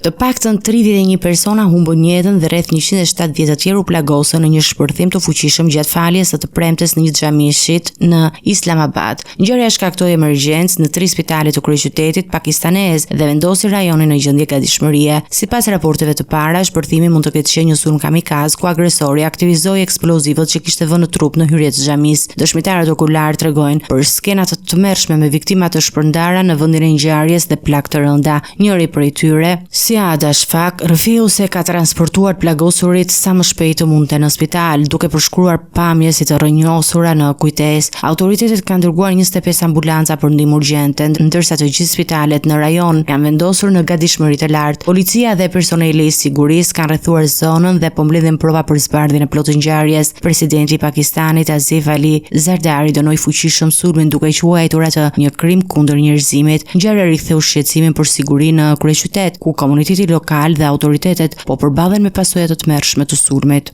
Të paktën 31 persona humbën jetën dhe rreth 170 të tjerë u plagosën në një shpërthim të fuqishëm gjatë faljes së të premtes në një xhami shit në Islamabad. Ngjarja shkaktoi emergjencë në 3 spitale të kryeqytetit pakistanez dhe vendosi rajonin në gjendje gatishmërie. Sipas raporteve të para, shpërthimi mund të ketë qenë një sulm kamikaz ku agresori aktivizoi eksplozivët që kishte vënë në trup në hyrje të xhamisë. Dëshmitarët okular tregojnë për skena të tmerrshme me viktima të shpërndara në vendin e ngjarjes dhe plagë të rënda. Njëri prej tyre, Siada Shfaq, rrëfiu se ka transportuar plagosurit sa më shpejt të mundte në spital, duke përshkruar pamje si të rrënjosura në kujtesë. Autoritetet kanë dërguar 25 ambulanca për ndihmë urgjente, ndërsa të gjithë spitalet në rajon janë vendosur në gatishmëri të lartë. Policia dhe personeli i sigurisë kanë rrethuar zonën dhe po mbledhin prova për zbardhjen e plotë ngjarjes. Presidenti i Pakistanit Asif Ali Zardari dënoi fuqishëm sulmin duke quajtur atë një krim kundër njerëzimit. Ngjarja riktheu shqetësimin për siguri në kryeqytet, ku komuniteti lokal dhe autoritetet po përballen me pasojat të tmerrshme të sulmit.